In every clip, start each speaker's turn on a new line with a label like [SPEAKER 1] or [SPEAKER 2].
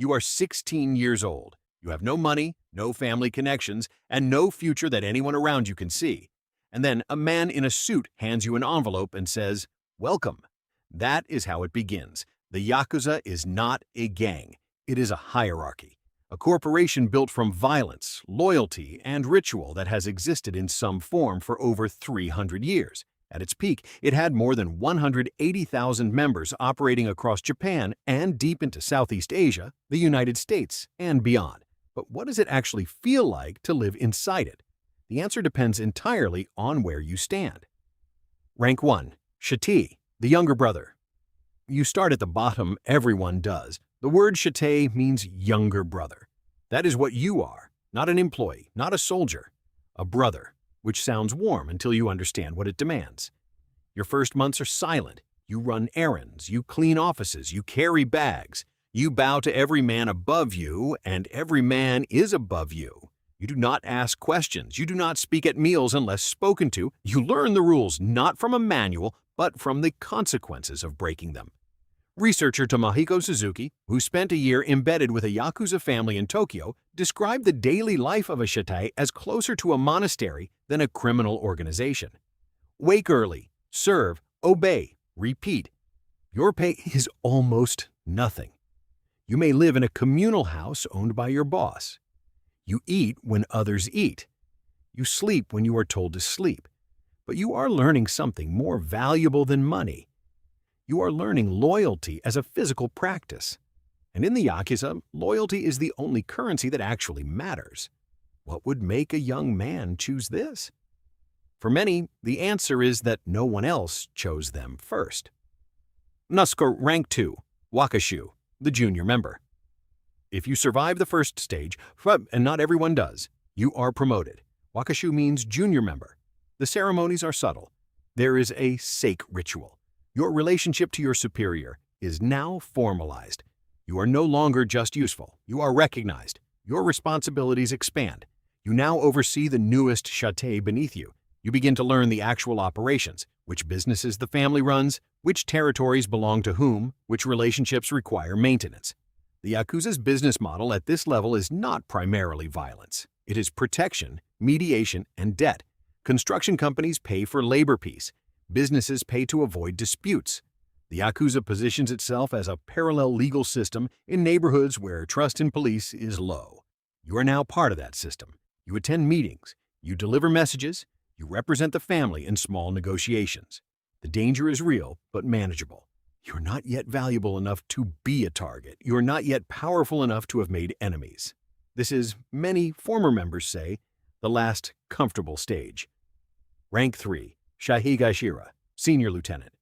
[SPEAKER 1] You are 16 years old. You have no money, no family connections, and no future that anyone around you can see. And then a man in a suit hands you an envelope and says, "Welcome." That is how it begins. The Yakuza is not a gang. It is a hierarchy. A corporation built from violence, loyalty, and ritual that has existed in some form for over 300 years. At its peak, it had more than 180,000 members operating across Japan and deep into Southeast Asia, the United States, and beyond. But what does it actually feel like to live inside it? The answer depends entirely on where you stand. Rank 1. Shitei, the younger brother. You start at the bottom, everyone does. The word shitei means younger brother. That is what you are, not an employee, not a soldier. A brother, which sounds warm until you understand what it demands. Your first months are silent. You run errands, you clean offices, you carry bags. You bow to every man above you, and every man is above you. You do not ask questions. You do not speak at meals unless spoken to. You learn the rules not from a manual, but from the consequences of breaking them. Researcher Tomohiko Suzuki, who spent a year embedded with a Yakuza family in Tokyo, described the daily life of a shitei as closer to a monastery than a criminal organization. Wake early, serve, obey, repeat. Your pay is almost nothing. You may live in a communal house owned by your boss. You eat when others eat. You sleep when you are told to sleep. But you are learning something more valuable than money. You are learning loyalty as a physical practice. And in the Yakuza, loyalty is the only currency that actually matters. What would make a young man choose this? For many, the answer is that no one else chose them first. Nusker Rank 2, Wakashu, the junior member. If you survive the first stage, and not everyone does, you are promoted. Wakashu means junior member. The ceremonies are subtle. There is a sake ritual. Your relationship to your superior is now formalized. You are no longer just useful. You are recognized. Your responsibilities expand. You now oversee the newest shitei beneath you. You begin to learn the actual operations, which businesses the family runs, which territories belong to whom, which relationships require maintenance. The Yakuza's business model at this level is not primarily violence. It is protection, mediation, and debt. Construction companies pay for labor peace. Businesses pay to avoid disputes. The Yakuza positions itself as a parallel legal system in neighborhoods where trust in police is low. You are now part of that system. You attend meetings. You deliver messages. You represent the family in small negotiations. The danger is real, but manageable. You're not yet valuable enough to be a target. You're not yet powerful enough to have made enemies. This is, many former members say, the last comfortable stage. Rank 3, Shihigashira, Senior Lieutenant.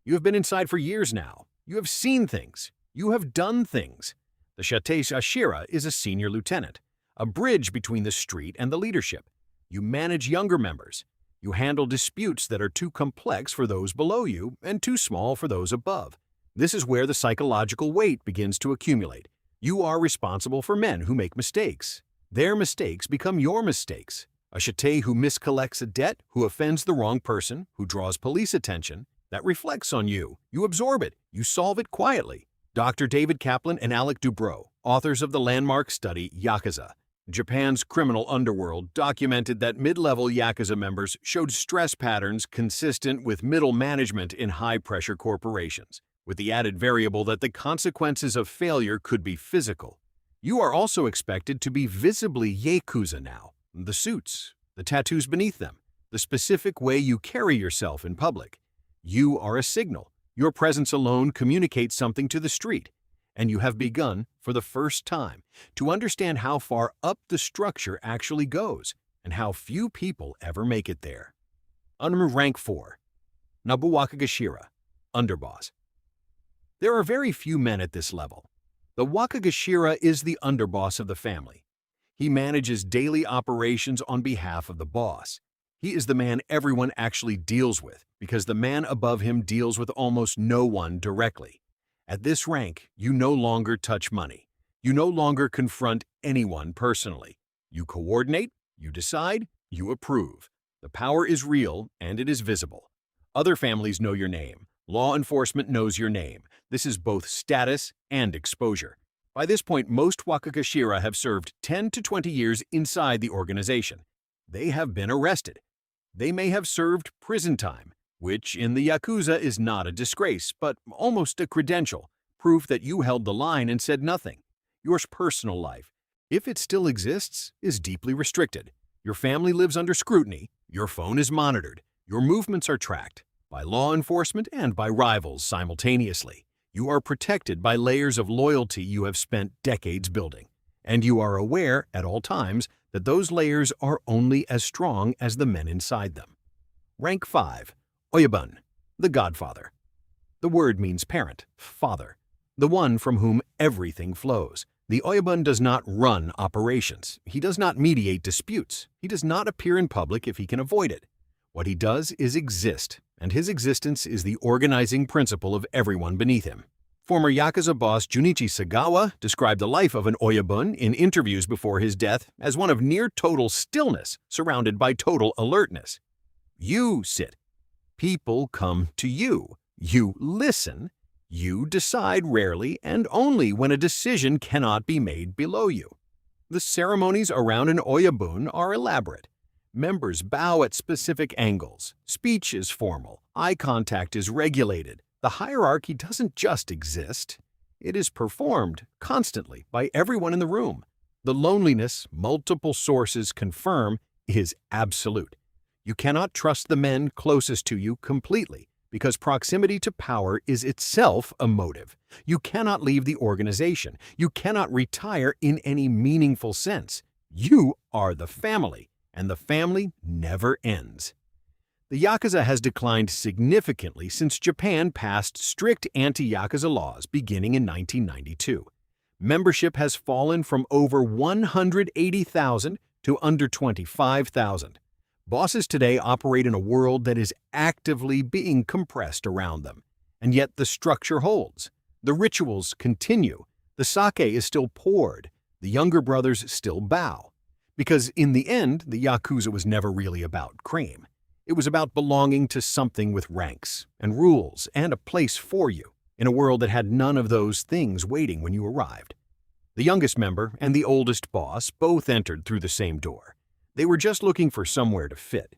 [SPEAKER 1] You have been inside for years now. You have seen things. You have done things. The Shitei Ashira is a Senior Lieutenant, a bridge between the street and the leadership. You manage younger members. You handle disputes that are too complex for those below you and too small for those above. This is where the psychological weight begins to accumulate. You are responsible for men who make mistakes. Their mistakes become your mistakes. A shitei who miscollects a debt, who offends the wrong person, who draws police attention, that reflects on you. You absorb it. You solve it quietly. Dr. David Kaplan and Alec Dubrow, authors of the landmark study Yakuza, Japan's criminal underworld, documented that mid-level Yakuza members showed stress patterns consistent with middle management in high-pressure corporations, with the added variable that the consequences of failure could be physical. You are also expected to be visibly Yakuza now. The suits, the tattoos beneath them, the specific way you carry yourself in public. You are a signal. Your presence alone communicates something to the street. And you have begun, for the first time, to understand how far up the structure actually goes and how few people ever make it there. Under Rank 4, Wakagashira, Underboss. There are very few men at this level. The Wakagashira is the underboss of the family. He manages daily operations on behalf of the boss. He is the man everyone actually deals with because the man above him deals with almost no one directly. At this rank, you no longer touch money. You no longer confront anyone personally. You coordinate, you decide, you approve. The power is real and it is visible. Other families know your name. Law enforcement knows your name. This is both status and exposure. By this point, most Wakakashira have served 10 to 20 years inside the organization. They have been arrested. They may have served prison time, which in the Yakuza is not a disgrace, but almost a credential, proof that you held the line and said nothing. Your personal life, if it still exists, is deeply restricted. Your family lives under scrutiny, your phone is monitored, your movements are tracked by law enforcement and by rivals simultaneously. You are protected by layers of loyalty you have spent decades building, and you are aware at all times that those layers are only as strong as the men inside them. Rank 5. Oyabun, the Godfather. The word means parent, father, the one from whom everything flows. The Oyabun does not run operations. He does not mediate disputes. He does not appear in public if he can avoid it. What he does is exist, and his existence is the organizing principle of everyone beneath him. Former Yakuza boss Junichi Sagawa described the life of an Oyabun in interviews before his death as one of near-total stillness surrounded by total alertness. You sit. People come to you. You listen. You decide rarely and only when a decision cannot be made below you. The ceremonies around an Oyabun are elaborate. Members bow at specific angles. Speech is formal. Eye contact is regulated. The hierarchy doesn't just exist. It is performed constantly by everyone in the room. The loneliness multiple sources confirm is absolute. You cannot trust the men closest to you completely, because proximity to power is itself a motive. You cannot leave the organization. You cannot retire in any meaningful sense. You are the family, and the family never ends. The Yakuza has declined significantly since Japan passed strict anti-Yakuza laws beginning in 1992. Membership has fallen from over 180,000 to under 25,000. Bosses today operate in a world that is actively being compressed around them, and yet the structure holds. The rituals continue. The sake is still poured. The younger brothers still bow. Because in the end, the Yakuza was never really about cream. It was about belonging to something with ranks and rules and a place for you, in a world that had none of those things waiting when you arrived. The youngest member and the oldest boss both entered through the same door. They were just looking for somewhere to fit.